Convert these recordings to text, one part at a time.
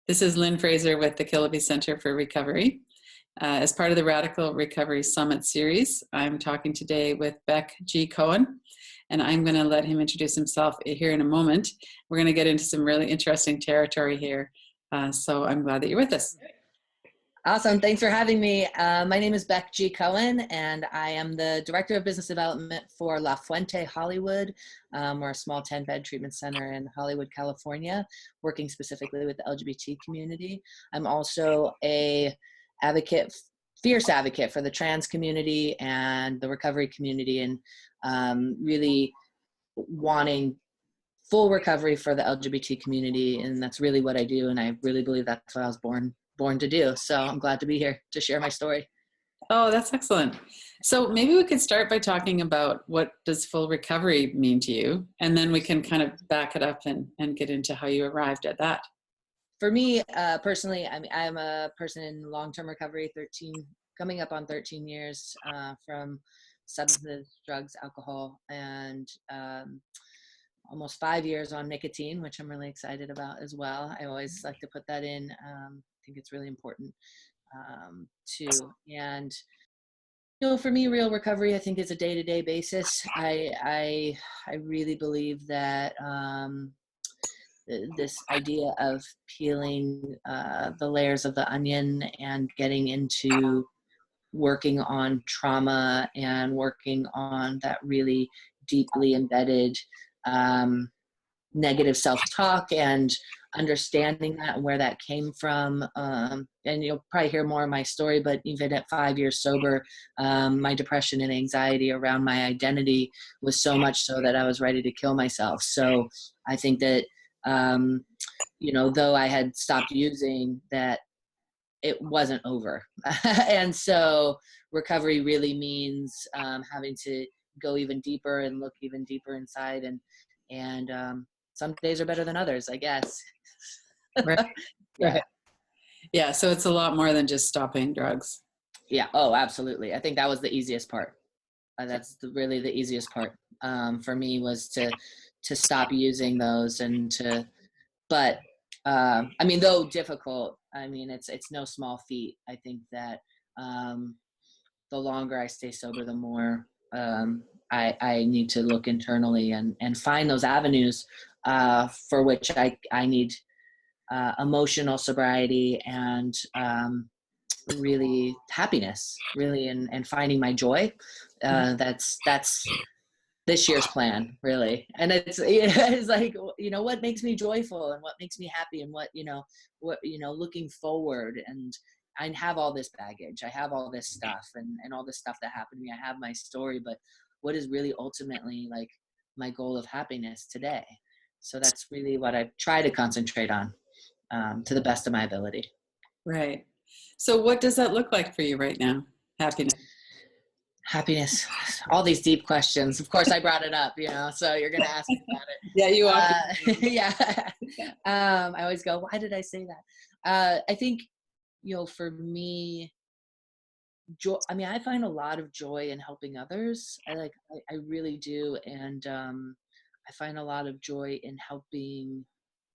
This is Lynn Fraser with the Killaby Center for Recovery. As part of the Radical Recovery Summit series, I'm talking today with Beck G. Cohen, and I'm going to let him introduce himself here in a moment. We're going to get into some really interesting territory here, so I'm glad that you're with us. Awesome. Thanks for having me. My name is Beck G. Cohen, and I am the Director of Business Development for La Fuente Hollywood. We're a small 10-bed treatment center in Hollywood, California, working specifically with the LGBT community. I'm also a fierce advocate for the trans community and the recovery community, and really wanting full recovery for the LGBT community. And that's really what I do. And I really believe that's what I was born to do. So I'm glad to be here to share my story. Oh, that's excellent. So maybe we could start by talking about what does full recovery mean to you? And then we can kind of back it up and get into how you arrived at that. For me, personally, I'm a person in long-term recovery, coming up on 13 years from substances, drugs, alcohol, and almost 5 years on nicotine, which I'm really excited about as well. I always like to put that in. I think it's really important too. And for me, real recovery, I think, is a day-to-day basis. I really believe that this idea of peeling the layers of the onion and getting into working on trauma and working on that really deeply embedded negative self-talk and understanding that and where that came from. And you'll probably hear more of my story, but even at 5 years sober, my depression and anxiety around my identity was so much so that I was ready to kill myself. So I think that, though I had stopped using, that it wasn't over. And so recovery really means having to go even deeper and look even deeper inside, and some days are better than others, I guess. Right. Yeah. Right. Yeah. So it's a lot more than just stopping drugs. Yeah. Oh, absolutely. I think that was the easiest part. That's really the easiest part for me, was to stop using those but though difficult, it's no small feat. I think that the longer I stay sober, the more I need to look internally and find those avenues for which I need emotional sobriety and really happiness, really, and finding my joy. That's this year's plan, really. And it's like, what makes me joyful and what makes me happy, and what looking forward. And I have all this baggage, I have all this stuff, and all this stuff that happened to me. I have my story, but what is really ultimately like my goal of happiness today? So that's really what I try to concentrate on to the best of my ability. Right. So what does that look like for you right now? Happiness. All these deep questions. Of course, I brought it up, so you're going to ask me about it. Yeah, you are. Yeah. I always go, why did I say that? I think, for me, joy. I find a lot of joy in helping others. I really do. And I find a lot of joy in helping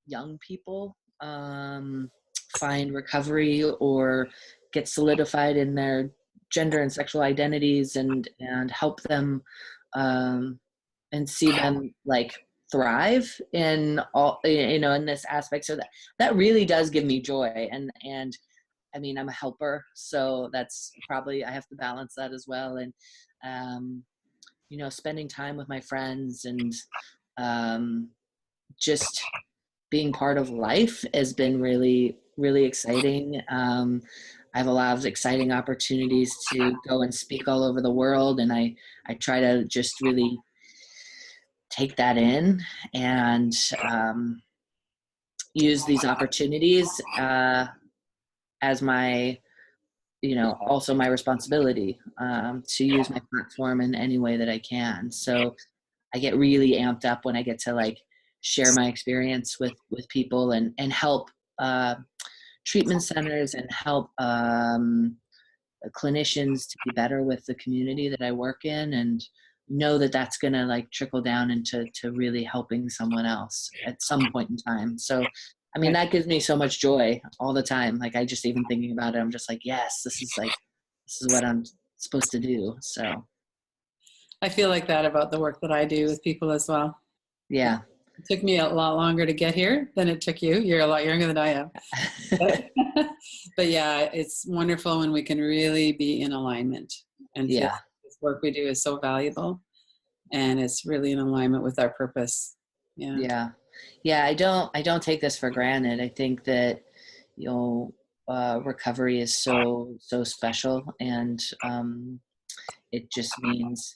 young people find recovery or get solidified in their gender and sexual identities, and help them and see them like thrive in all, in this aspect. So that really does give me joy. And I'm a helper, so that's probably, I have to balance that as well. And spending time with my friends and just being part of life has been really, really exciting. I have a lot of exciting opportunities to go and speak all over the world, and I try to just really take that in and use these opportunities as my, also my responsibility to use my platform in any way that I can. So I get really amped up when I get to share my experience with people and help treatment centers and help clinicians to be better with the community that I work in, and know that that's gonna trickle down into really helping someone else at some point in time. So I mean, that gives me so much joy all the time. Like, I just, even thinking about it, I'm just like, yes, this is what I'm supposed to do. So I feel like that about the work that I do with people as well. yeah. It took me a lot longer to get here than it took you. You're a lot younger than I am. But yeah, it's wonderful when we can really be in alignment and feel Yeah. like this work we do is so valuable and it's really in alignment with our purpose. Yeah. Yeah. Yeah. I don't take this for granted. I think that, you know, recovery is so special, and it just means,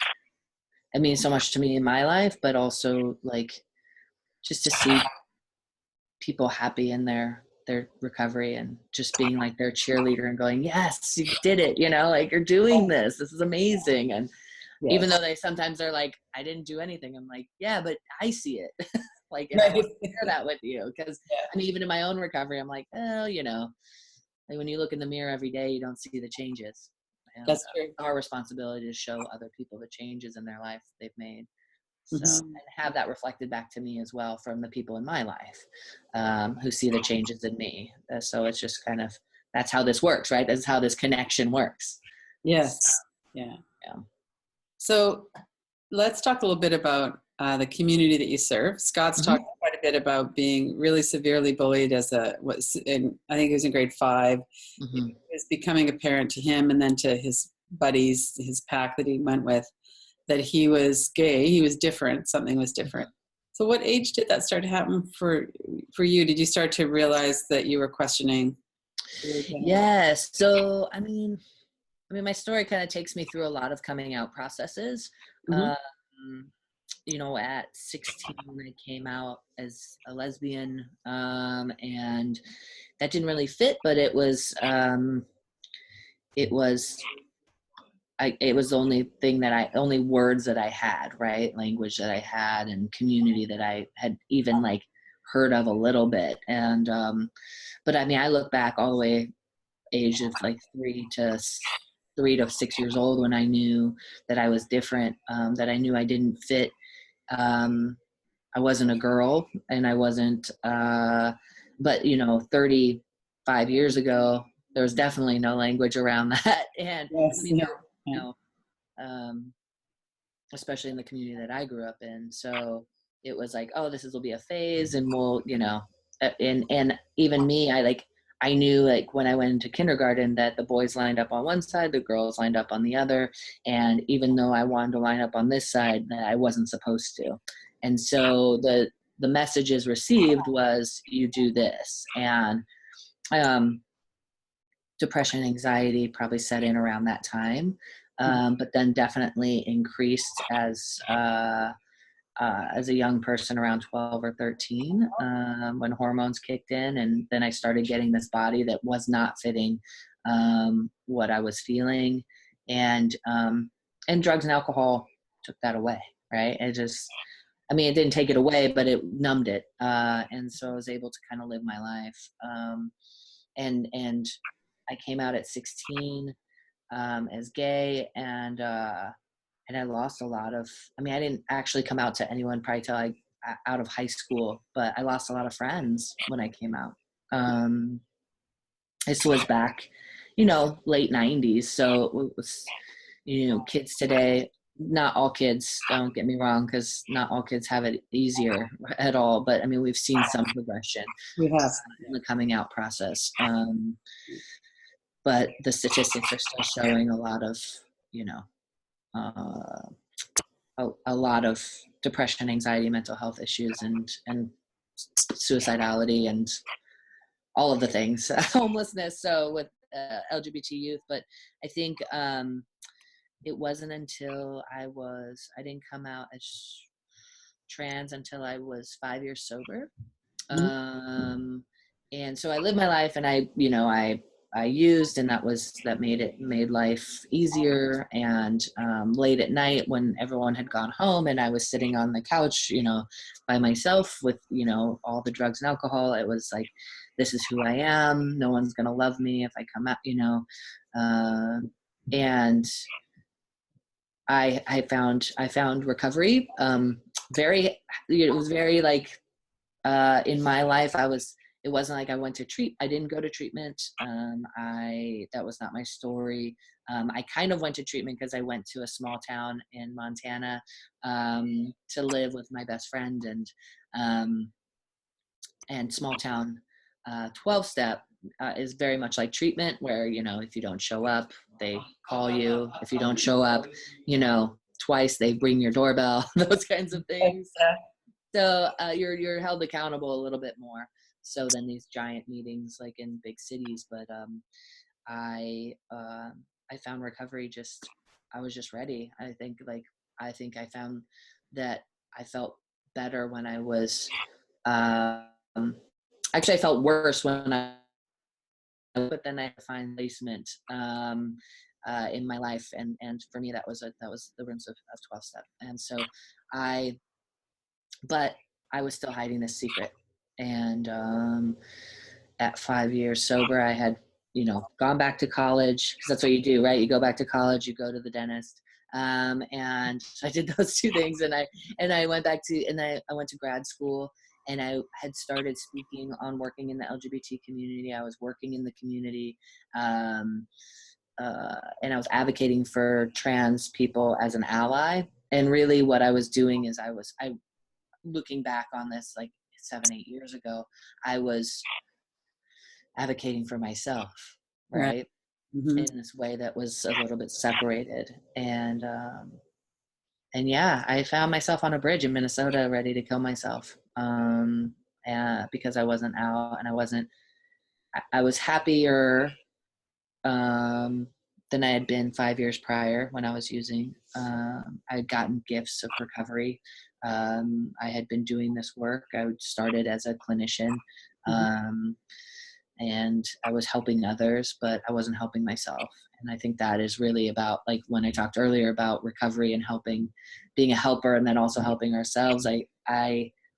it means so much to me in my life, but also like just to see people happy in their recovery, and just being like their cheerleader and going, yes, you did it, like, you're doing this is amazing. And even though Yes. they sometimes are like, I didn't do anything, I'm like, yeah, but I see it. Like, and I Right. want to share that with you, because Yeah, I mean, even in my own recovery, I'm like, oh, like, when you look in the mirror every day, you don't see the changes, and that's true. our responsibility to show other people the changes in their life they've made. So, Mhm. and have that reflected back to me as well from the people in my life, who see the changes in me. So it's just kind of, that's how this works, right? That's how this connection works. So, Yes. Yeah. yeah. So let's talk a little bit about the community that you serve. Scott's Hmm. talked quite a bit about being really severely bullied as I think he was in grade 5. It Hmm. was becoming apparent to him and then to his buddies, his pack that he went with, that he was gay. He was different. Something was different. So what age did that start to happen for you? Did you start to realize that you were questioning your identity? Yes. So, my story kind of takes me through a lot of coming out processes. Mm-hmm. Um, at 16, I came out as a lesbian, and that didn't really fit, but it was it was the only words that I had, right? Language that I had, and community that I had even like heard of a little bit. And, but I mean, I look back all the way age of like 3 to 6 years old, when I knew that I was different, that I knew I didn't fit. Um, I wasn't a girl, and I wasn't, but 35 years ago, there was definitely no language around that. And I Yes. mean, Yeah. you know, um, especially in the community that I grew up in. So it was like, oh, will be a phase, and and even me, I knew, like, when I went into kindergarten, that the boys lined up on one side, the girls lined up on the other. And even though I wanted to line up on this side, that I wasn't supposed to. And so the messages received was, you do this. And um, depression, anxiety probably set in around that time, but then definitely increased as a young person around 12 or 13, when hormones kicked in, and then I started getting this body that was not fitting what I was feeling, and drugs and alcohol took that away, right? It didn't take it away, but it numbed it, and so I was able to kind of live my life, and I came out at 16, as gay, and I lost a lot of. I didn't actually come out to anyone probably till out of high school, but I lost a lot of friends when I came out. Um, this was back, late '90s, so it was, kids today. Not all kids, don't get me wrong, because not all kids have it easier at all. But we've seen some progression We have. in the coming out process. But the statistics are still showing a lot of, you know, uh, a lot of depression, anxiety, mental health issues, and suicidality, and all of the things, homelessness. So with LGBT youth, but I think it wasn't until I didn't come out as trans until I was 5 years sober. Mhm. Um, and so I lived my life, and I used, and that made life easier. And late at night, when everyone had gone home and I was sitting on the couch, by myself with, all the drugs and alcohol, it was like, this is who I am. No one's going to love me if I come out, and I found recovery, very, it was very, like, in my life, it wasn't like I didn't go to treatment. That was not my story. I kind of went to treatment because I went to a small town in Montana to live with my best friend, and small town 12-step is very much like treatment, where, if you don't show up, they call you. If you don't show up, twice, they ring your doorbell, those kinds of things. So you're held accountable a little bit more so than these giant meetings like in big cities. But I found recovery I was just ready. I think I found that I felt better when I was actually I felt worse but then I find placement in my life, and for me that was the rooms of 12-step. And so but I was still hiding this secret. And at 5 years sober, I had, gone back to college, because that's what you do, right? You go back to college, you go to the dentist. And so I did those two things, and I went back to, and I went to grad school, and I had started speaking on working in the LGBT community. I was working in the community, and I was advocating for trans people as an ally. And really what I was doing is looking back on this like 7-8 years ago, I was advocating for myself, right? Mm-hmm. In this way that was a little bit separated. And yeah, I found myself on a bridge in Minnesota ready to kill myself because I wasn't out, and I was happier than I had been 5 years prior when I was using. I had gotten gifts of recovery. I had been doing this work. I started as a clinician, and I was helping others, but I wasn't helping myself. And I think that is really about, like when I talked earlier about recovery and helping, being a helper, and then also helping ourselves. I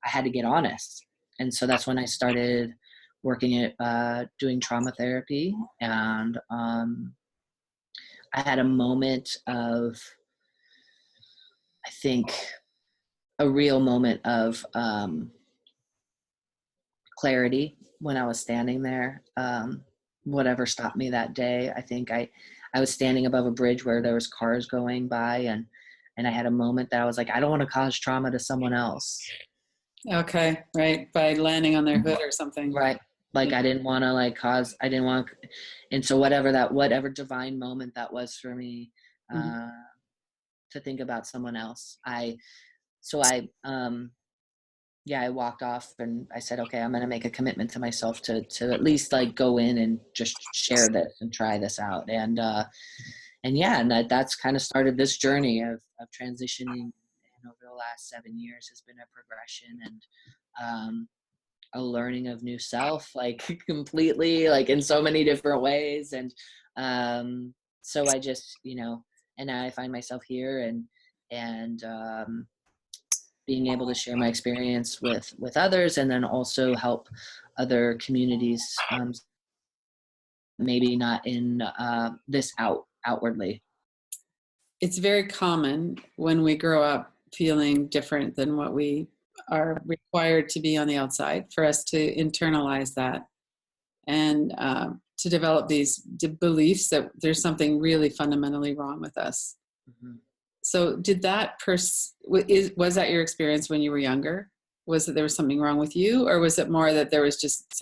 had to get honest, and so that's when I started working at doing trauma therapy. And I had a moment of, I think, a real moment of clarity when I was standing there. Whatever stopped me that day, I think I was standing above a bridge where there was cars going by, and I had a moment that I was like, I don't want to cause trauma to someone else. Okay, right. By landing on their hood or something. Right. Like I didn't want to and so whatever divine moment that was for me, to think about someone else. I walked off, and I said, okay, I'm going to make a commitment to myself to at least like go in and just share this and try this out. And that's kind of started this journey of transitioning. And over the last 7 years has been a progression, and a learning of new self, like completely, like in so many different ways. And so I just, and now I find myself here, and being able to share my experience with others, and then also help other communities, maybe not in this outwardly. It's very common when we grow up feeling different than what we are required to be on the outside, for us to internalize that and to develop these beliefs that there's something really fundamentally wrong with us. Mm-hmm. So did that was that your experience when you were younger? Was it there was something wrong with you, or was it more that there was just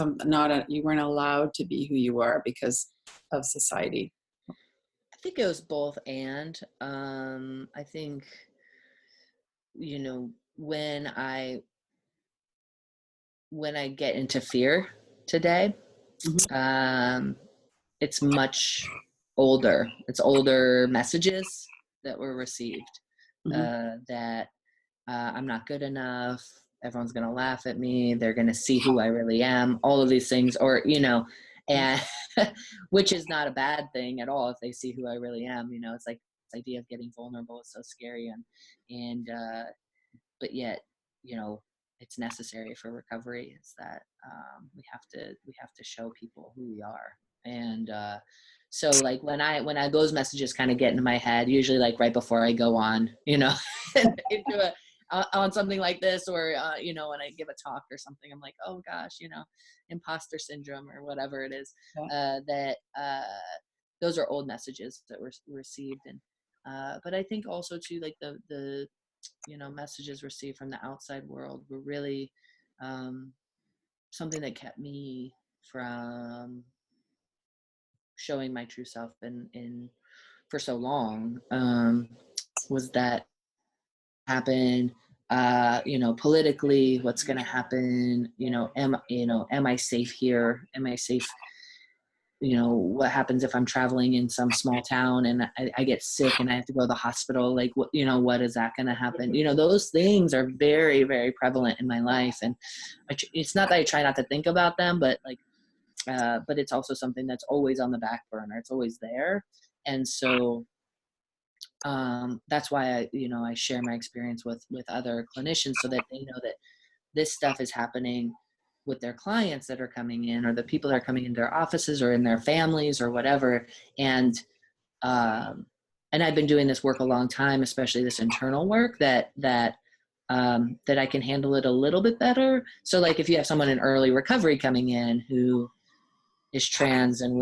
you weren't allowed to be who you are because of society? I think it was both. And I think, when I get into fear today, it's much older. It's older messages that were received, that I'm not good enough. Everyone's going to laugh at me. They're going to see who I really am. All of these things, or, and which is not a bad thing at all if they see who I really am. It's like this idea of getting vulnerable is so scary, and but yet, it's necessary for recovery. Is that we have to show people who we are. And so like when those messages kind of get into my head, usually like right before I go on, into on something like this, or when I give a talk or something, I'm like, oh gosh, imposter syndrome or whatever it is. That those are old messages that were received, and but I think also too, like the messages received from the outside world were really something that kept me from showing my true self in for so long. Was that happen, politically, what's going to happen, am I safe here, am I safe, what happens if I'm traveling in some small town and I get sick and I have to go to the hospital, like what is that going to happen? Those things are very, very prevalent in my life, and it's not that I try not to think about them, but but it's also something that's always on the back burner, it's always there. And so that's why I share my experience with other clinicians, so that they know that this stuff is happening with their clients that are coming in, or the people that are coming into their offices or in their families or whatever. And I've been doing this work a long time, especially this internal work, that I can handle it a little bit better. So like if you have someone in early recovery coming in who is trans, and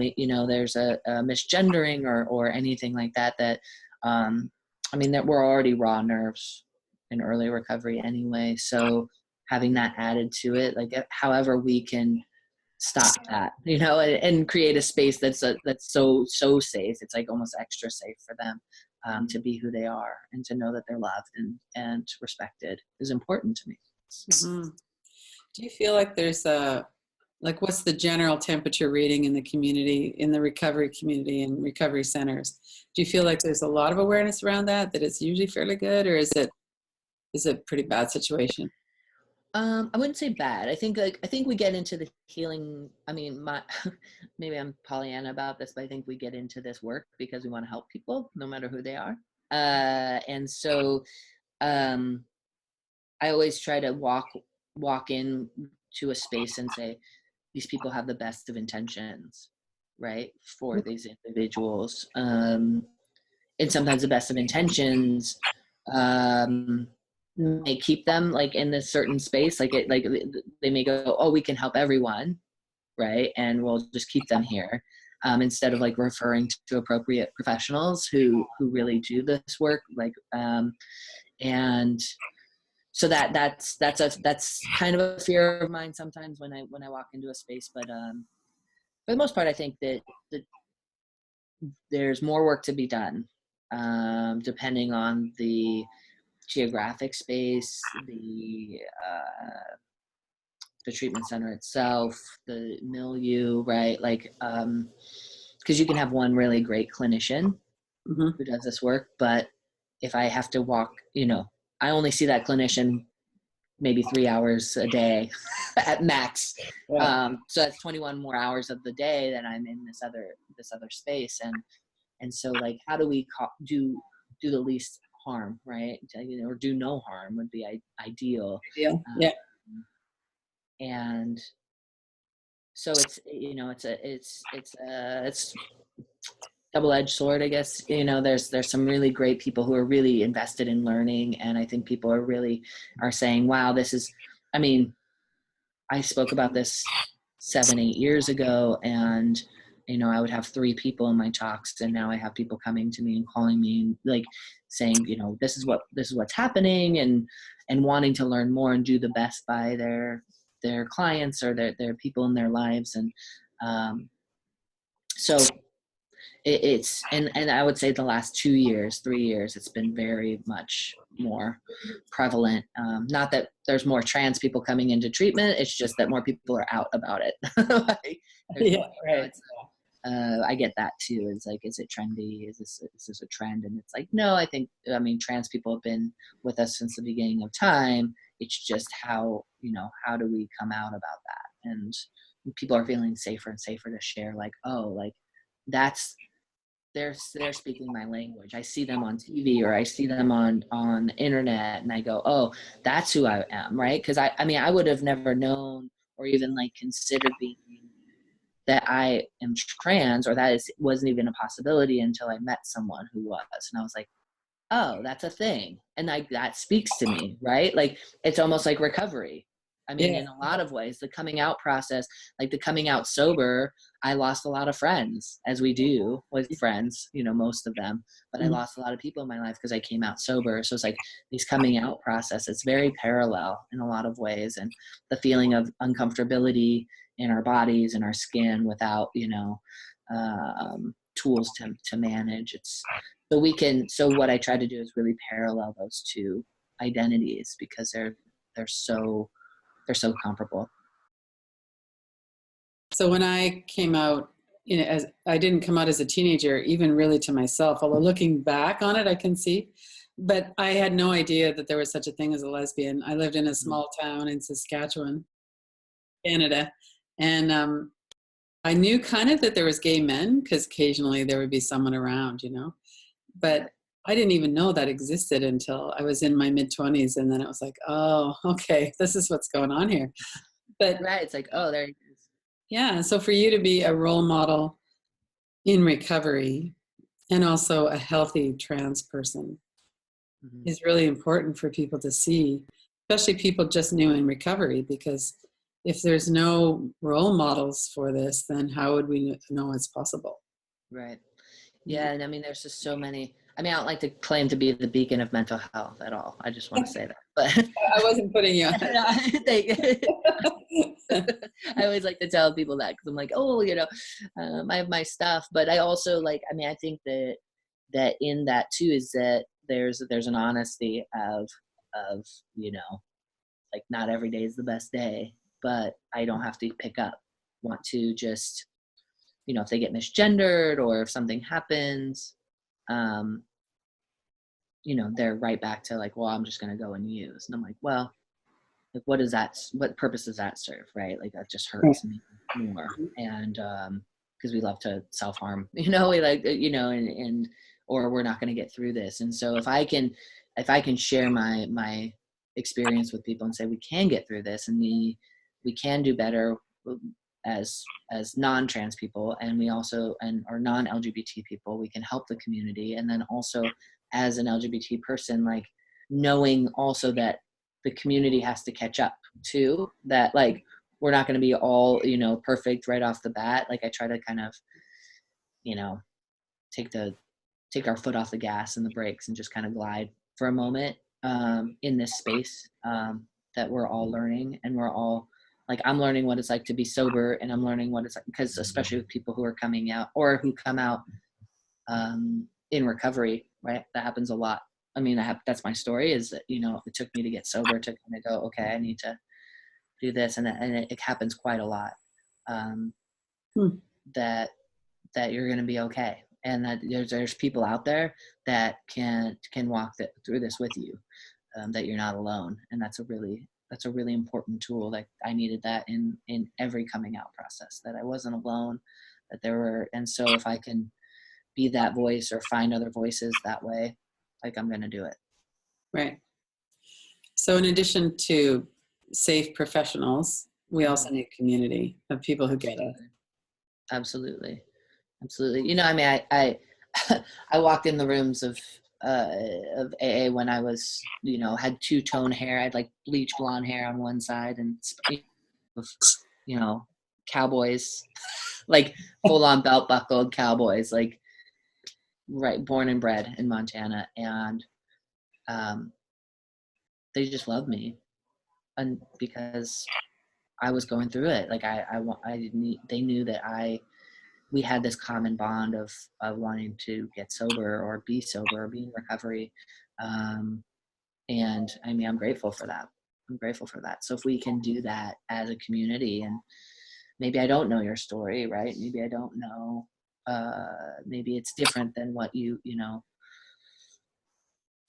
there's a misgendering or anything like that, that that we're already raw nerves in early recovery anyway. So having that added to it, like however we can stop that, and create a space that's so safe. It's like almost extra safe for them to be who they are, and to know that they're loved and respected is important to me. Mm-hmm. Do you feel like there's what's the general temperature reading in the community, in the recovery community and recovery centers? Do you feel like there's a lot of awareness around that it's usually fairly good, or is it a pretty bad situation? I wouldn't say bad. I think we get into the healing. I mean, maybe I'm Pollyanna about this, but I think we get into this work because we want to help people, no matter who they are. And so, I always try to walk in to a space and say, these people have the best of intentions, right, for these individuals. And sometimes the best of intentions may keep them like in this certain space, like they may go, oh, we can help everyone, right, and we'll just keep them here, instead of like referring to appropriate professionals who really do this work, and so that's kind of a fear of mine sometimes when I walk into a space. But for the most part, I think that there's more work to be done, depending on the geographic space, the treatment center itself, the milieu, right? Because you can have one really great clinician Mm-hmm. who does this work, but if I have to walk, I only see that clinician maybe 3 hours a day at max. Yeah. So that's 21 more hours of the day that I'm in this other space, and so like, how do we do the least harm, right? Or do no harm would be ideal. Yeah. Yeah. And so it's double-edged sword, I guess. There's some really great people who are really invested in learning, and I think people are saying, wow, this is, I spoke about this 7-8 years ago, and I would have 3 people in my talks, and now I have people coming to me and calling me and like saying, this is what's happening, and wanting to learn more and do the best by their clients or their people in their lives. And so it's and I would say the last 2 years, 3 years, it's been very much more prevalent. Not that there's more trans people coming into treatment, it's just that more people are out about it. Yeah, right. I get that too. It's like, is it trendy? Is this a trend? And it's like, no, trans people have been with us since the beginning of time. It's just how do we come out about that? And people are feeling safer and safer to share, like, oh, like that's, they're speaking my language. I see them on TV, or I see them on the internet, and I go, oh, that's who I am, right? Because I would have never known or even like considered being that I am trans, or that wasn't even a possibility until I met someone who was, and I was like, oh, that's a thing. And like, that speaks to me, right? Like, it's almost like recovery. I mean, Yeah. in a lot of ways, the coming out process, like the coming out sober, I lost a lot of friends, as we do with friends, you know, most of them, but I Mhm. lost a lot of people in my life because I came out sober. So it's like these coming out process, it's very parallel in a lot of ways. And the feeling of uncomfortability in our bodies and our skin without, you know, tools to manage. So what I try to do is really parallel those two identities because they're so they're so comparable. So when I came out, you know, as I didn't come out as a teenager, even really to myself, although looking back on it, I can see, but I had no idea that there was such a thing as a lesbian. I lived in a Mhm. small town in Saskatchewan, Canada, and I knew kind of that there was gay men because occasionally there would be someone around, you know, Right. but I didn't even know that existed until I was in my mid 20s, and then it was like, oh, okay, this is what's going on here. But Right. It's like, oh, there it is. yeah, so for you to be a role model in recovery and also a healthy trans person Mhm. is really important for people to see, especially people just new in recovery, because if there's no role models for this, then how would we know it's possible? Right. Yeah. Yeah. And I mean, there's just so many. I mean, I don't like to claim to be the beacon of mental health at all. I just want to say that. But I wasn't putting you on I always like to tell people that because I'm like, oh, you know, I have my stuff, but I also like. I mean, I think that in that too is that there's an honesty of you know, like not every day is the best day, but I don't have to pick up. Want to just, you know, if they get misgendered or if something happens, um, you know, they're right back to like, well, I'm just gonna go and use, and I'm like, well, like what purpose does that serve, right? Like that just hurts me more. And because we love to self-harm, you know, we like, you know, and or we're not going to get through this. And so if I can share my experience with people and say we can get through this and we can do better as non-trans people, and we also and or non-LGBT people, we can help the community. And then also as an LGBT person, like knowing also that the community has to catch up too, that like we're not going to be all, you know, perfect right off the bat. Like I try to kind of, you know, take our foot off the gas and the brakes and just kind of glide for a moment in this space that we're all learning. And we're all like, I'm learning what it's like to be sober, and I'm learning what it's like because especially with people who are coming out or who come out in recovery, right? That happens a lot. I mean, that's my story is that, you know, it took me to get sober to kind of go, okay, I need to do this. And it happens quite a lot. Um, Hmm. that you're going to be okay. And that there's people out there that can walk through this with you, that you're not alone. And that's a really important tool. Like I needed that in every coming out process, that I wasn't alone, that there were, and so if I can be that voice or find other voices that way, like I'm going to do it. Right. So in addition to safe professionals, we also need community of people who get it. Absolutely. Absolutely. You know, I mean, I I walked in the rooms of AA when I was, you know, had two-tone hair. I had like bleach blonde hair on one side and you know, cowboys, like full on belt buckled cowboys, like right, born and bred in Montana. And um, they just loved me. And because I was going through it, like they knew that we had this common bond of wanting to get sober or be sober or be in recovery. Um, and I mean, I'm grateful for that. I'm grateful for that. So if we can do that as a community, and maybe I don't know your story, right? Maybe I don't know, maybe it's different than what you know,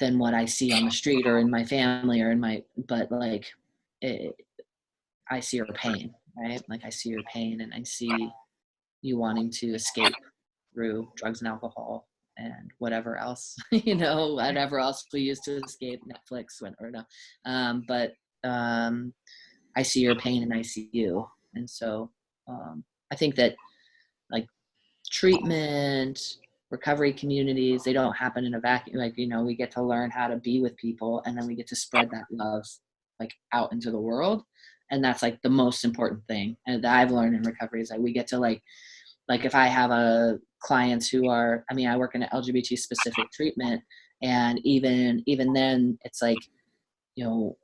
than what I see on the street or in my family or but like, it, I see your pain, right? Like I see your pain and I see you wanting to escape through drugs and alcohol and whatever else, you know, whatever else we use to escape, Netflix, or no. But I see your pain and I see you. And so I think that like treatment, recovery communities, they don't happen in a vacuum. Like, you know, we get to learn how to be with people, and then we get to spread that love like out into the world. And that's like the most important thing. And that I've learned in recovery is that we get to like if I have a clients who are, I mean, I work in an LGBT specific treatment, and even then it's like, you know,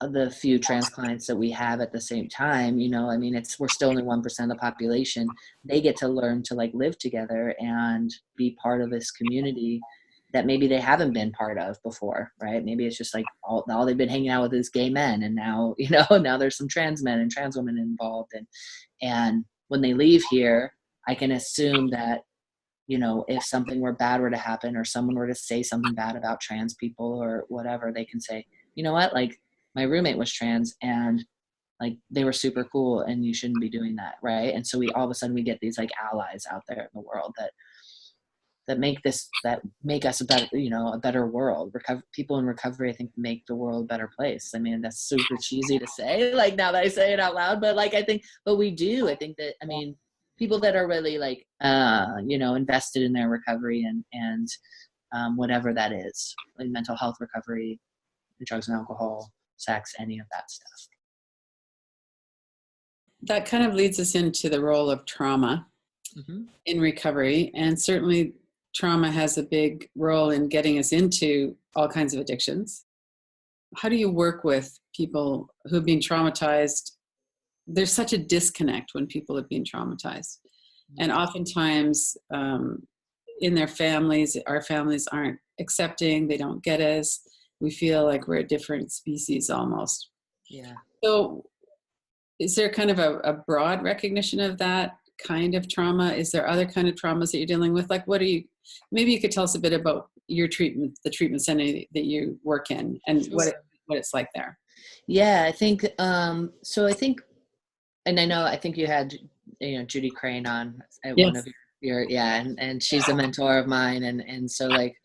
the few trans clients that we have at the same time, you know, I mean, we're still only 1% of the population. They get to learn to like live together and be part of this community that maybe they haven't been part of before, right? Maybe it's just like all they've been hanging out with is gay men, and now, you know, now there's some trans men and trans women involved. And when they leave here, I can assume that, you know, if something bad were to happen, or someone were to say something bad about trans people or whatever, they can say, you know what, like, my roommate was trans and like they were super cool, and you shouldn't be doing that, right? And so we all of a sudden we get these like allies out there in the world that make us a better, you know, a better world. People in recovery, I think, make the world a better place. I mean, that's super cheesy to say, like, now that I say it out loud, but like, but we do. I think that, I mean, people that are really like, you know, invested in their recovery and whatever that is, like mental health recovery, drugs and alcohol, sex, any of that stuff. That kind of leads us into the role of trauma in recovery. And certainly trauma has a big role in getting us into all kinds of addictions. How do you work with people who've been traumatized? There's such a disconnect when people have been traumatized. And oftentimes in their families, our families aren't accepting, they don't get us. We feel like we're a different species almost. Yeah. So is there kind of a broad recognition of that kind of trauma? Is there other kind of traumas that you're dealing with? Like, maybe you could tell us a bit about your treatment, the treatment center that you work in, and Sure. what it's like there. Yeah, I think, so I think, and I think you had, you know, Judy Crane on at Yes. one of your yeah, and she's a mentor of mine, and so like,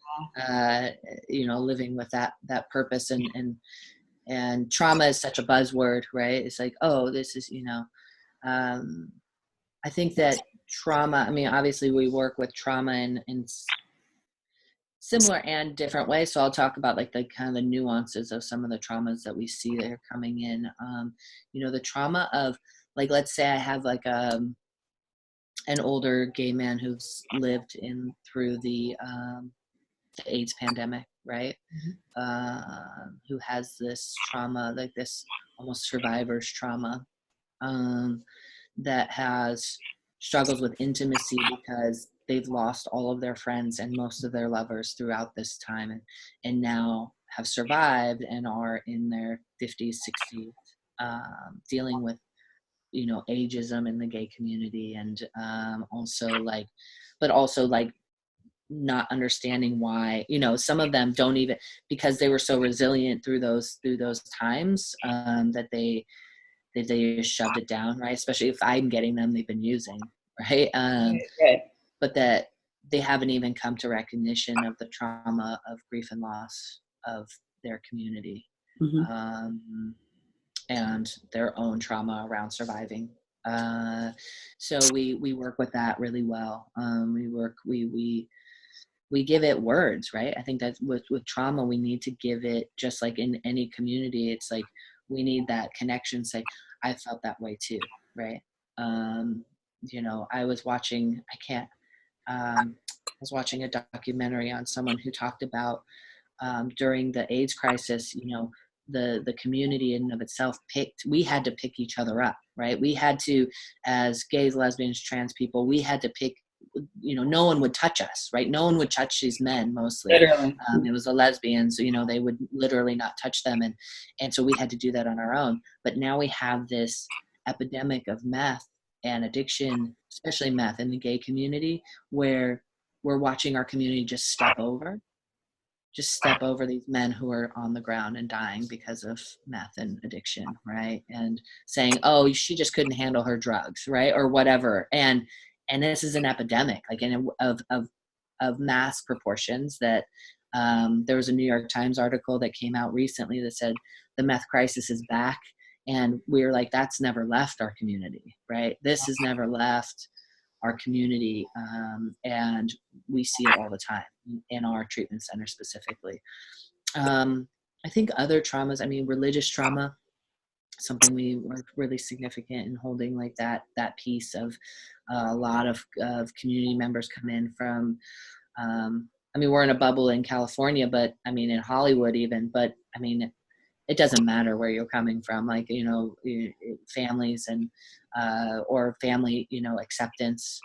you know, living with that purpose, and trauma is such a buzzword, right? It's like, oh, this is, you know, I think that trauma, I mean, obviously we work with trauma in similar and different ways. So I'll talk about like the kind of the nuances of some of the traumas that we see that are coming in. You know, the trauma of, like, let's say I have like an older gay man who's lived through the AIDS pandemic, right? Who has this trauma, like this almost survivor's trauma, that has struggles with intimacy because they've lost all of their friends and most of their lovers throughout this time, and now have survived and are in their 50s, 60s, dealing with, you know, ageism in the gay community, and also like not understanding why, you know, some of them don't even, because they were so resilient through those times, that they just shoved it down, right? Especially if I'm getting them, they've been using, right? Right. But that they haven't even come to recognition of the trauma of grief and loss of their community, and their own trauma around surviving. So we work with that really well. We give it words, right? I think that with trauma, we need to give it, just like in any community, it's like we need that connection. Say, I felt that way too, right? You know, I was watching a documentary on someone who talked about, during the AIDS crisis, you know, the community in and of itself we had to pick each other up, right? We had to, as gays, lesbians, trans people, we had to pick, you know, no one would touch us, right? No one would touch these men mostly. Literally. It was the lesbians, you know, they would literally not touch them. And so we had to do that on our own. But now we have this epidemic of meth and addiction, especially meth in the gay community, where we're watching our community just step over these men who are on the ground and dying because of meth and addiction, right? And saying, oh, she just couldn't handle her drugs, right? Or whatever. And this is an epidemic, like of mass proportions, that there was a New York Times article that came out recently that said the meth crisis is back. And we were like, that's never left our community, right? This has never left our community, and we see it all the time in our treatment center specifically. I think other traumas, I mean, religious trauma, something we were really significant in holding, like that piece of a lot of community members come in from, I mean, we're in a bubble in California, but I mean, in Hollywood even, but I mean, it doesn't matter where you're coming from, like, families and, or family, acceptance.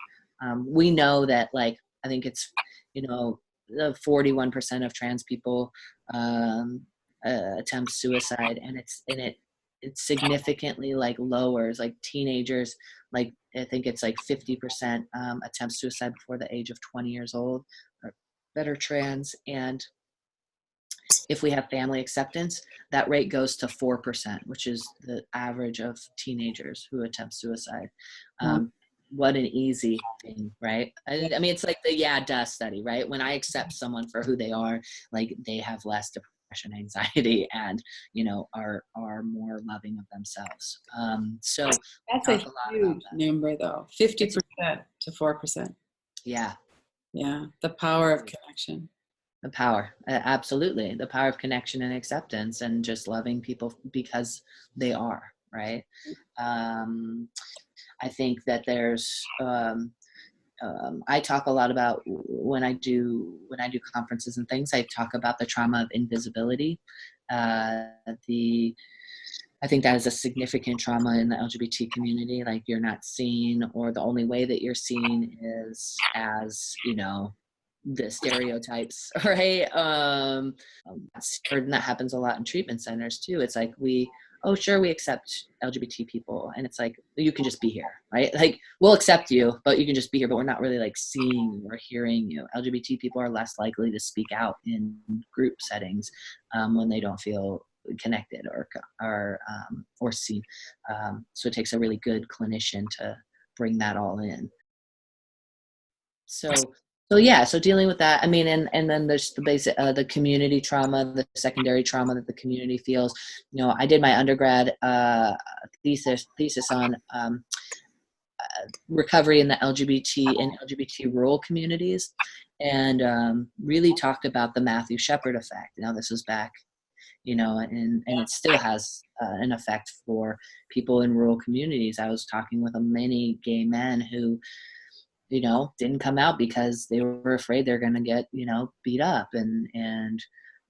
We know that, like, I think it's, the 41% of trans people, attempt suicide, and it significantly, like, lowers, like, teenagers, like, I think it's like 50% attempt suicide before the age of 20 years old, or that are trans. And if we have family acceptance, that rate goes to 4%, which is the average of teenagers who attempt suicide. What an easy thing, right? I mean, it's like the yeah, duh study, right? When I accept someone for who they are, like, they have less depression, anxiety, and, are more loving of themselves. So That's a talk a lot about huge that. number, though. 50% to 4%. Yeah. Yeah, the power of connection. The power, absolutely. The power of connection and acceptance, and just loving people because they are, right? I think that there's, I talk a lot about, when I do conferences and things, I talk about the trauma of invisibility. I think that is a significant trauma in the LGBT community. Like, you're not seen, or the only way that you're seen is as, the stereotypes, right? And that happens a lot in treatment centers too. It's like, oh, sure, we accept LGBT people, and it's like, you can just be here, right? Like, we'll accept you, but you can just be here, but we're not really, like, seeing you or hearing you. LGBT people are less likely to speak out in group settings when they don't feel connected or seen. So it takes a really good clinician to bring that all in. So yeah, so dealing with that, I mean, and then there's the basic, the community trauma, the secondary trauma that the community feels. I did my undergrad thesis on recovery in the LGBT rural communities, and really talked about the Matthew Shepard effect. Now, this was back, and it still has an effect for people in rural communities. I was talking with many gay men who, didn't come out because they were afraid they're going to get, beat up. And,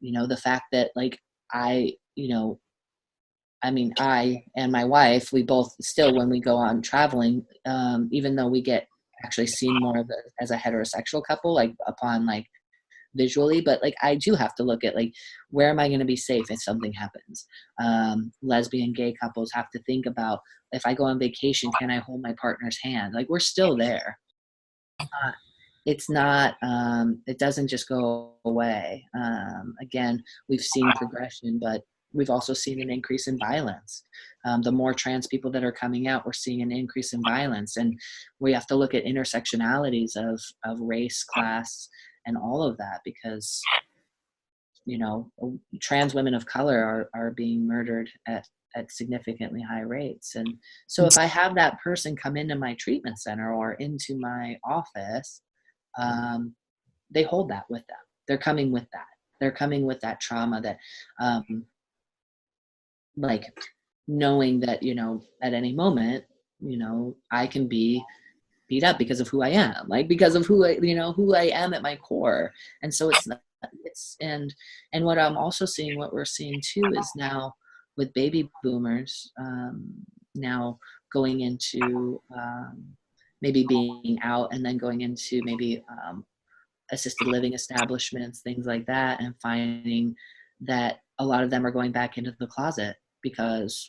the fact that, like, I and my wife, we both still, when we go on traveling, even though we get actually seen more of as a heterosexual couple, like, upon, like, visually, but, like, I do have to look at, like, where am I going to be safe if something happens? Lesbian, gay couples have to think about, if I go on vacation, can I hold my partner's hand? Like, we're still there. It's not, it doesn't just go away. Again, we've seen progression, but we've also seen an increase in violence. The more trans people that are coming out, we're seeing an increase in violence. And we have to look at intersectionalities of race, class, and all of that, because, trans women of color are being murdered at significantly high rates. And so if I have that person come into my treatment center or into my office, they hold that with them. They're coming with that. They're coming with that trauma, that, like, knowing that, at any moment, I can be beat up because of who I am, like, because of who I am at my core. And so and what I'm also seeing, what we're seeing too, is now with baby boomers, now going into, maybe being out, and then going into maybe, assisted living establishments, things like that, and finding that a lot of them are going back into the closet because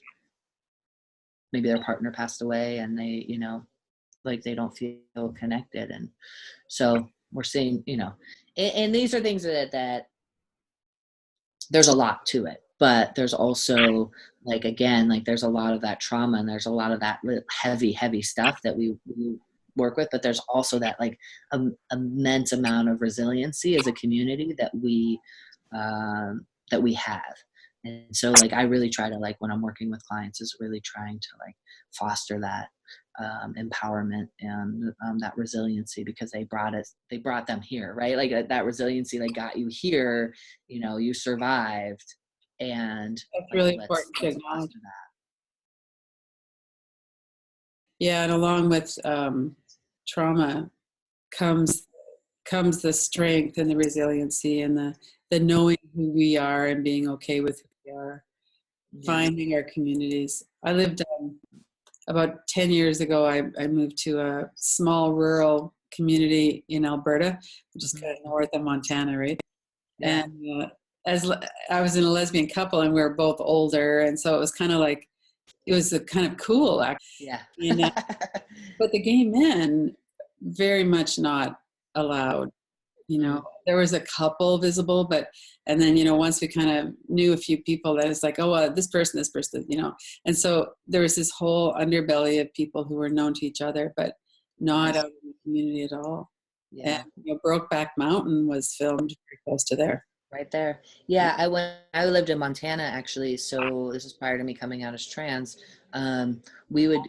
maybe their partner passed away, and they, like, they don't feel connected. And so we're seeing, and these are things that there's a lot to it, but there's also, like, again, like, there's a lot of that trauma, and there's a lot of that heavy stuff that we work with, but there's also that, like, immense amount of resiliency as a community that we have. And so, like, I really try to, like, when I'm working with clients, is really trying to, like, foster that empowerment and that resiliency, because they brought them here, right? Like that resiliency like got you here, you survived, and That's like really let's important to acknowledge. foster that. Yeah, and along with trauma comes the strength and the resiliency and the knowing who we are and being okay with who we are, Yeah. finding our communities. I lived about 10 years ago. I moved to a small rural community in Alberta, which is kind of north of Montana, right? Yeah. And I was in a lesbian couple, and we were both older, and so it was kind of like it was a kind of cool, actually. Yeah. And, but the gay men, very much not allowed. There was a couple visible, and then once we kind of knew a few people, that it's like, oh, this person, and so there was this whole underbelly of people who were known to each other, but not out in the community at all. Yeah. And Brokeback Mountain was filmed very close to there. Right there. Yeah, I lived in Montana actually, so this is prior to me coming out as trans. We would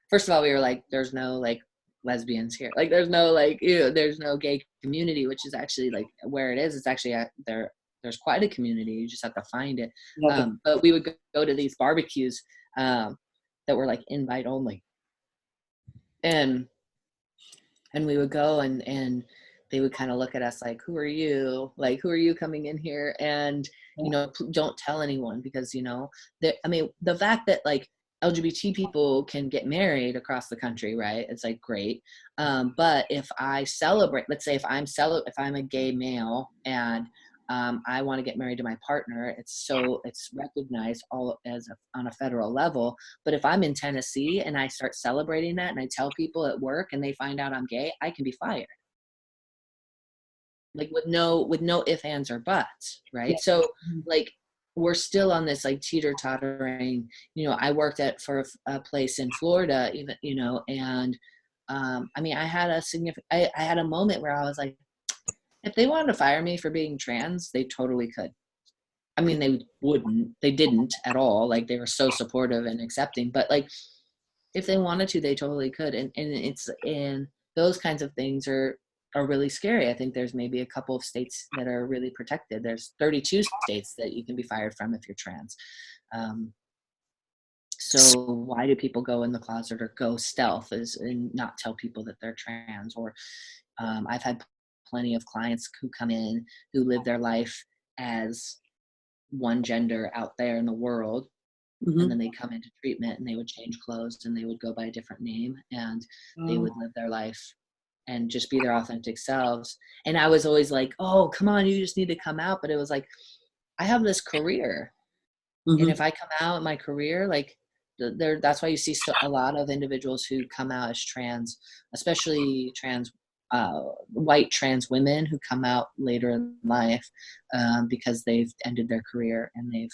first of all, we were like, there's no like lesbians here. Like there's no like, there's no gay community, which is actually like where it is. It's actually there's quite a community. You just have to find it. But we would go to these barbecues that were like invite only. And we would go and they would kind of look at us like, who are you? Like, who are you coming in here? And, don't tell anyone, because, the fact that like LGBT people can get married across the country, right? It's like great. But if I celebrate, let's say if I'm a gay male and I want to get married to my partner, it's recognized all on a federal level. But if I'm in Tennessee and I start celebrating that and I tell people at work and they find out I'm gay, I can be fired. Like with no ifs, ands, or buts, right? Yeah. So like we're still on this like teeter-tottering, I worked for a place in Florida, even, and I had I had a moment where I was like, if they wanted to fire me for being trans, they totally could. They didn't at all. Like they were so supportive and accepting, but like if they wanted to, they totally could. And those kinds of things are really scary. I think there's maybe a couple of states that are really protected. There's 32 states that you can be fired from if you're trans. So why do people go in the closet or go stealth and not tell people that they're trans? Or I've had plenty of clients who come in who live their life as one gender out there in the world. Mm-hmm. And then they come into treatment and they would change clothes and they would go by a different name and they would live their life and just be their authentic selves. And I was always like, oh, come on, you just need to come out. But it was like, I have this career. Mm-hmm. And if I come out in my career, like that's why you see a lot of individuals who come out as trans, especially white trans women who come out later in life because they've ended their career and they've,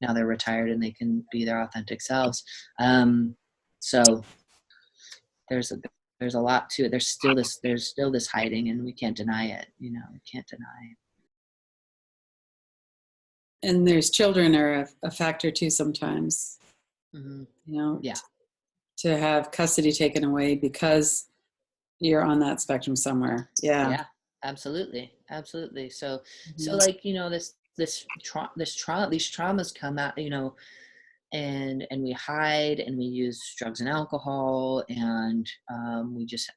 now they're retired and they can be their authentic selves. So there's a lot to it. There's still this hiding, and we can't deny it. We can't deny it. And there's children are a factor too sometimes. Mm-hmm. Yeah. To have custody taken away because you're on that spectrum somewhere. Yeah. Yeah, absolutely. So, so like, these traumas come out, and we hide and we use drugs and alcohol and we just,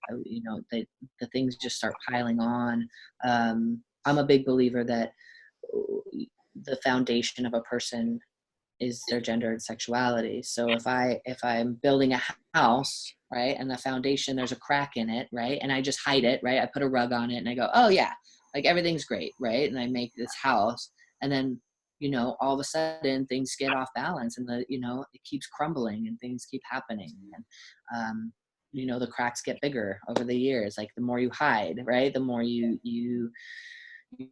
the things just start piling on. I'm a big believer that the foundation of a person is their gender and sexuality. So if I'm building a house, right, and the foundation, there's a crack in it, right, and I just hide it, right, I put a rug on it and I go, oh yeah, like everything's great, right, and I make this house, and then all of a sudden things get off balance and it keeps crumbling and things keep happening, and the cracks get bigger over the years. Like the more you hide, right, the more you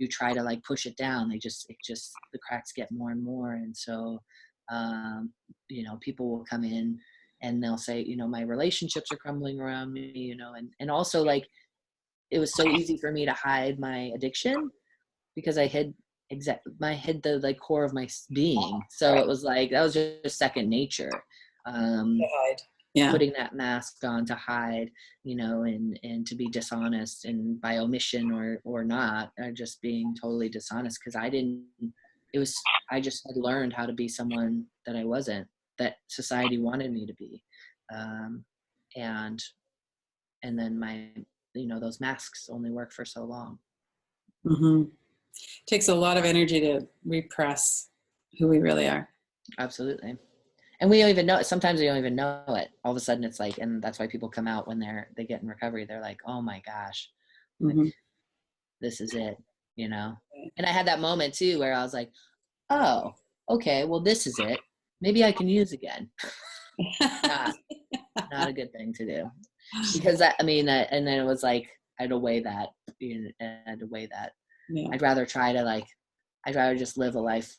try to like push it down, the cracks get more and more. And so people will come in and they'll say, my relationships are crumbling around me, and also like it was so easy for me to hide my addiction because I hid the like core of my being. So it was like that was just second nature. Yeah. putting that mask on to hide, and to be dishonest, and by omission or not, or just being totally dishonest, because I just had learned how to be someone that I wasn't, that society wanted me to be. Um, and then those masks only work for so long. Hmm. Takes a lot of energy to repress who we really are. Absolutely. And we don't even know it. Sometimes we don't even know it. All of a sudden it's like, and that's why people come out when they get in recovery. They're like, oh my gosh, like, Hmm. this is it, And I had that moment too, where I was like, oh, okay, well, this is it. Maybe I can use again. Not a good thing to do, because and then it was like, I had to weigh that, Yeah. I'd rather just live a life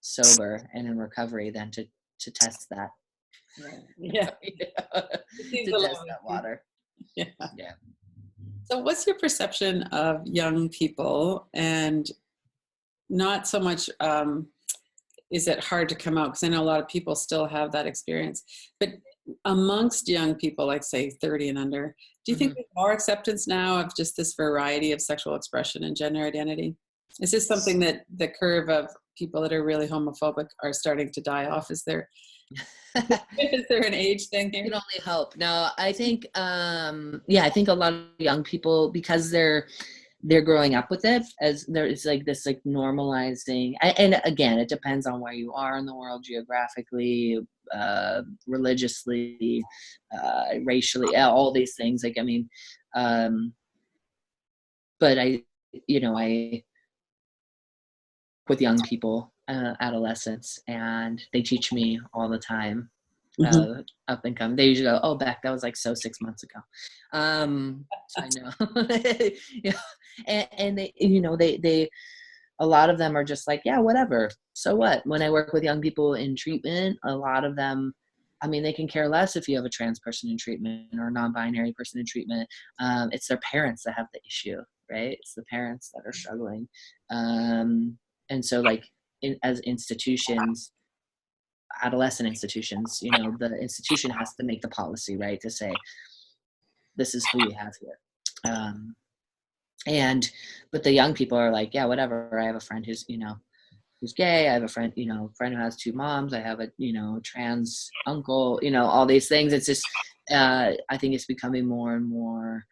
sober and in recovery than to test that. Yeah. To test that water. Yeah. Yeah. So what's your perception of young people, and not so much is it hard to come out, because I know a lot of people still have that experience, but amongst young people, like say 30 and under, do you think there's more acceptance now of just this variety of sexual expression and gender identity? Is this something that the curve of people that are really homophobic are starting to die off? Is there an age thing here? You can only hope. No, I think, I think a lot of young people, because they're growing up with it, as there is like this like normalizing, and again, it depends on where you are in the world geographically, religiously, racially, all these things. Like, but I with young people, adolescents, and they teach me all the time, Mm-hmm. up and coming. They usually go, "Oh, Beck, that was like so 6 months ago." So I know, yeah, and they a lot of them are just like, yeah, whatever. So what? When I work with young people in treatment, a lot of them, they can care less if you have a trans person in treatment or a non-binary person in treatment. It's their parents that have the issue, right? It's the parents that are struggling. And so, like, as institutions, adolescent institutions, the institution has to make the policy, right, to say, this is who we have here. But the young people are like, yeah, whatever. I have a friend who's gay. I have a friend who has two moms. I have a trans uncle. All these things. It's just, I think it's becoming more and more.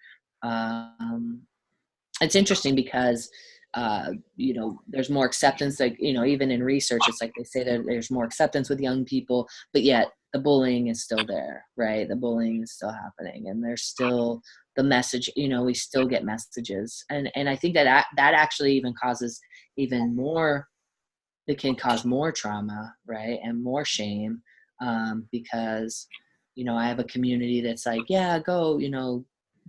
It's interesting because there's more acceptance. Like, even in research, it's like they say that there's more acceptance with young people, but yet the bullying is still there, right? The bullying is still happening, and there's still the message. We still get messages, and I think that actually even causes even more. It can cause more trauma, right, and more shame, because I have a community that's like, yeah, go,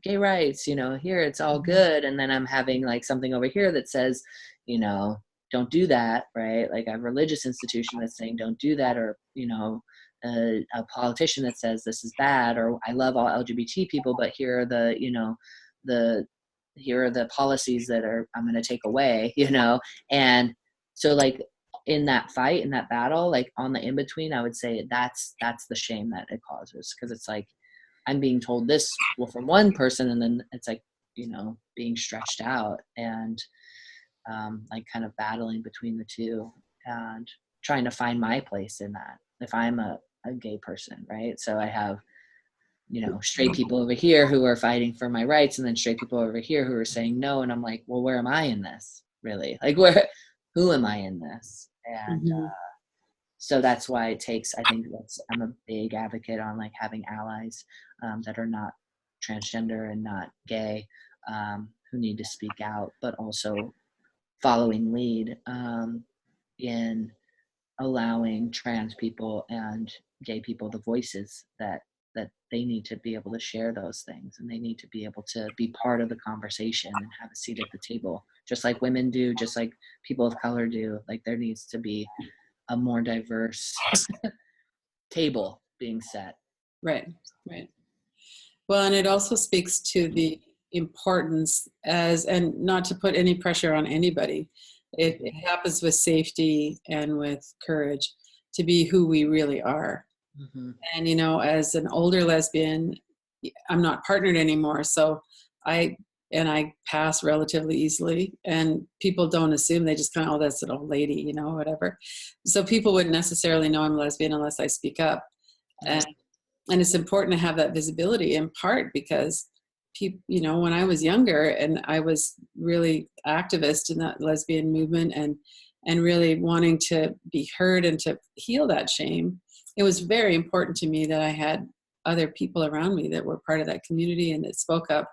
gay rights, here it's all good, and then I'm having like something over here that says, don't do that, right? Like, a religious institution that's saying don't do that, or a politician that says this is bad, or I love all LGBT people, but here are the policies that I'm going to take away, and so, like, in that fight, in that battle, like on the in-between, I would say that's the shame that it causes, because it's like I'm being told this, well, from one person, and then it's like, being stretched out, and like kind of battling between the two, and trying to find my place in that, if I'm a gay person, right? So I have straight people over here who are fighting for my rights, and then straight people over here who are saying no, and I'm like, well, where am I in this, really? Like, who am I in this? And so that's why it takes, I think I'm a big advocate on like having allies that are not transgender and not gay, who need to speak out, but also following lead in allowing trans people and gay people the voices that they need to be able to share those things, and they need to be able to be part of the conversation and have a seat at the table, just like women do, just like people of color do. Like, there needs to be a more diverse table being set. Right. Well, and it also speaks to the importance, and not to put any pressure on anybody, it happens with safety and with courage, to be who we really are. Mhm. And, you know, as an older lesbian, I'm not partnered anymore. So I, and I pass relatively easily, and people don't assume, they just kind of, oh, that's an old lady, you know, whatever. So people wouldn't necessarily know I'm lesbian unless I speak up. Right. And it's important to have that visibility, in part because people, you know, when I was younger and I was really activist in that lesbian movement, and really wanting to be heard and to heal that shame, it was very important to me that I had other people around me that were part of that community and that spoke up.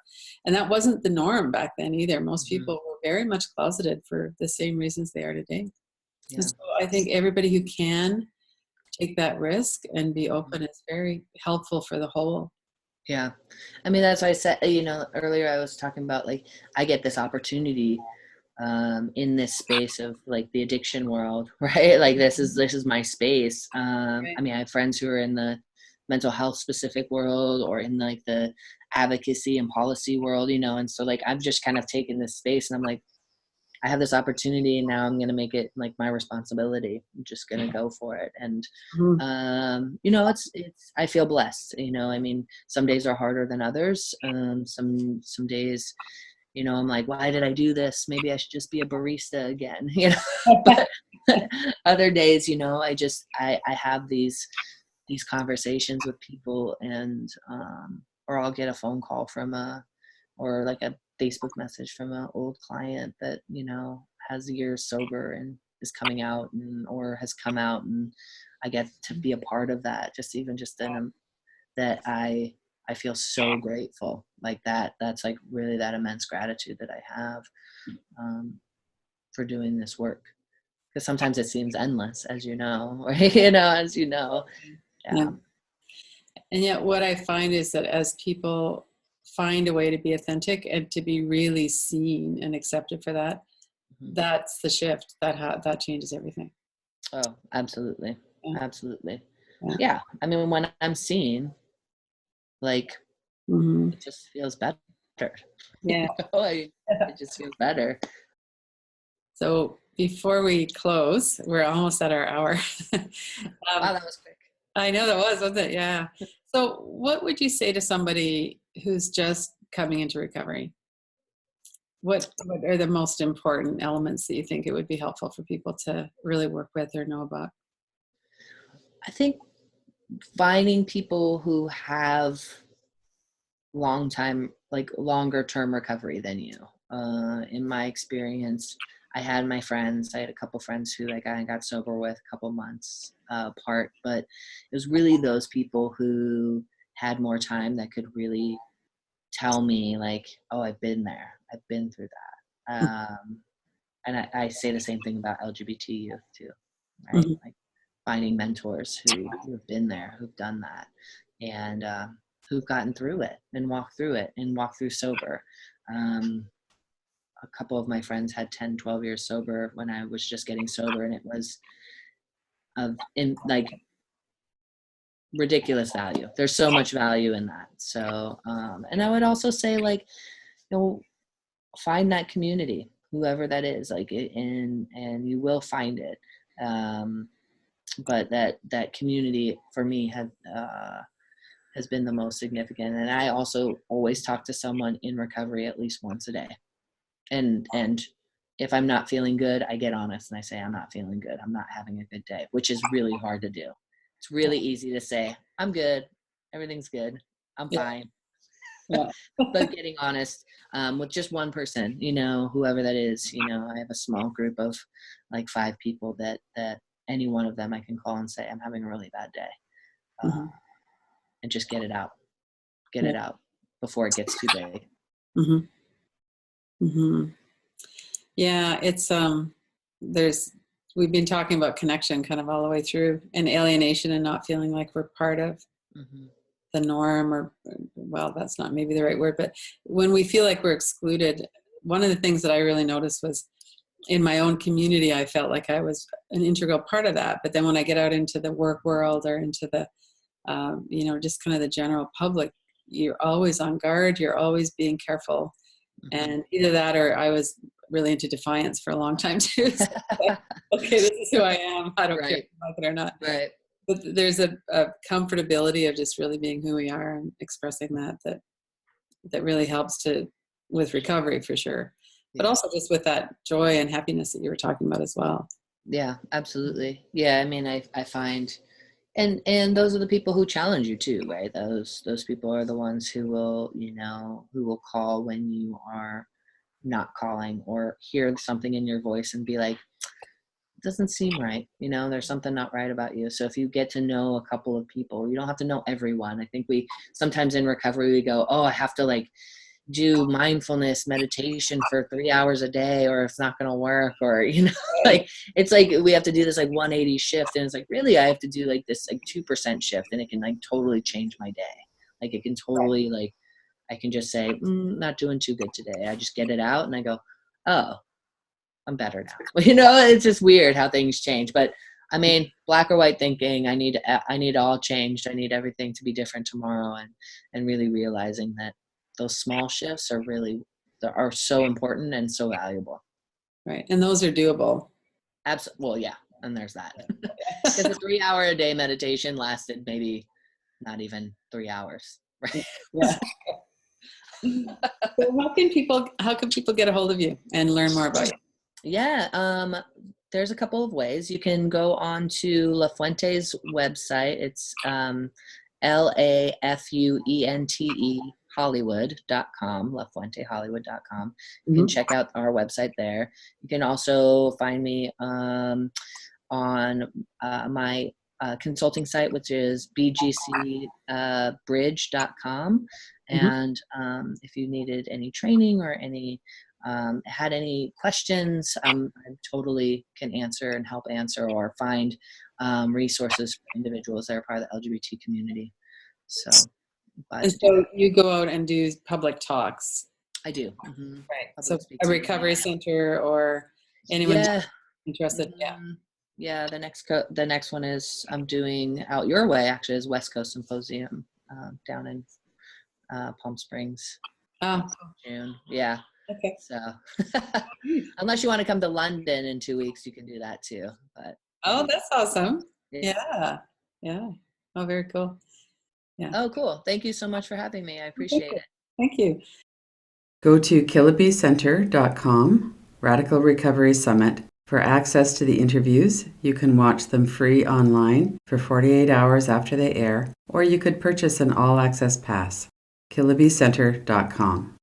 And that wasn't the norm back then either. Most Mhm. people were very much closeted for the same reasons they are today. And Yeah. so I think everybody who can take that risk and be Mhm. open is very helpful for the whole. Yeah. I mean, that's why I said, earlier I was talking about, like, I get this opportunity in this space of, like, the addiction world, right? Like, this is my space. Right. I mean, I have friends who are in the mental health specific world, or in, like, the advocacy and policy world, and so, like, I've just kind of taken this space, and I'm like, I have this opportunity, and now I'm going to make it, like, my responsibility. I'm just going to go for it. And, Mhm. it's, I feel blessed, I mean, some days are harder than others. Some days, I'm like, why did I do this? Maybe I should just be a barista again, but other days, I have these conversations with people, and, or I'll get a phone call or like a Facebook message from an old client that, has years sober and is coming out, or has come out, and I get to be a part of that. Just in that I feel so grateful, like that. That's, like, really that immense gratitude that I have, um, for doing this work. Because sometimes it seems endless, as you know, or, Yeah. yeah. And yet, what I find is that as people find a way to be authentic and to be really seen and accepted for that, Mhm. that's the shift that changes everything. Oh, absolutely, Yeah. absolutely. Yeah. Yeah, I mean, when I'm seen, like, Hmm. it just feels better. Yeah. It just feels better. So before we close, we're almost at our hour. Wow, um, that was quick. I know that was, wasn't it? Yeah. So, what would you say to somebody who's just coming into recovery? What are the most important elements that you think it would be helpful for people to really work with or know about? I think finding people who have longer term recovery than you. In my experience, I had a couple friends who, like, I got sober with a couple months apart, but it was really those people who had more time that could really tell me, like, oh, I've been there, I've been through that. And I say the same thing about LGBT youth too, right? Mhm. Like, finding mentors who've been there, who've done that, and who've gotten through it and walked through sober. Um, a couple of my friends had 10, 12 years sober when I was just getting sober, and it was like, ridiculous value. There's so much value in that. So, and I would also say, like, you know, find that community, whoever that is, like, and you will find it. Um, but that community for me has been the most significant. And I also always talk to someone in recovery at least once a day. And if I'm not feeling good, I get honest and I say, I'm not feeling good. I'm not having a good day, which is really hard to do. It's really easy to say, I'm good. Everything's good. I'm Yeah. fine. Yeah. But getting honest with just one person, whoever that is, I have a small group of, like, 5 people that any one of them I can call and say, I'm having a really bad day. Uh, Mhm. and just get it out. Get Yeah. it out before it gets too big. Mhm. Mhm. Yeah, it's there's we've been talking about connection kind of all the way through, and alienation and not feeling like we're part of Hmm. the norm, or, well, that's not maybe the right word, but when we feel like we're excluded, one of the things that I really noticed was in my own community, I felt like I was an integral part of that. But then when I get out into the work world or into the, just kind of the general public, you're always on guard. You're always being careful. Hmm. And either that, or I was really into defiance for a long time too. So, okay, this is who I am. I don't care if Right. you like it or not. Right. But there's a comfortability of just really being who we are and expressing that really helps with recovery for sure. But Yeah. also just with that joy and happiness that you were talking about as well. Yeah, absolutely. Yeah, I mean, I find, and those are the people who challenge you too, right? Those people are the ones who will, who will call when you are not calling, or hear something in your voice and be like, doesn't seem right. There's something not right about you. So if you get to know a couple of people, you don't have to know everyone. I think we sometimes in recovery, we go, oh, I have to like do mindfulness meditation for 3 hours a day, or it's not going to work, or, like, it's like we have to do this like 180 shift. And it's like, really, I have to do like this like 2% shift, and it can like totally change my day. Like it can totally like, I can just say, not doing too good today. I just get it out and I go, oh, I'm better now. It's just weird how things change. But I mean, black or white thinking, I need all changed. I need everything to be different tomorrow, and really realizing that those small shifts are so important and so valuable. Right. And those are doable. Absolutely. Well, yeah. And there's that. Because a 3-hour a day meditation lasted maybe not even 3 hours. Right. Yeah. So how can people get a hold of you and learn more about you? Yeah, there's a couple of ways. You can go on to La Fuente's website. It's LAFUENTE Hollywood.com, LaFuenteHollywood.com. You can check out our website there. You can also find me on my consulting site, which is bgcbridge.com. And if you needed any training or had any questions, I totally can answer and help answer, or find resources for individuals that are part of the LGBT community. So, and so you go out and do public talks. I do. Right. So a recovery center or anyone interested. Yeah. The next one is I'm doing out your way, actually, is West Coast Symposium down in Palm Springs. Oh, June. Yeah. Okay. So unless you want to come to London in 2 weeks, you can do that too. But that's awesome. Yeah. Oh, very cool. Yeah. Oh, cool. Thank you so much for having me. I appreciate it. Thank you. Go to KillibyCenter.com, Radical Recovery Summit. For access to the interviews, you can watch them free online for 48 hours after they air, or you could purchase an all-access pass. KillibyCenter.com.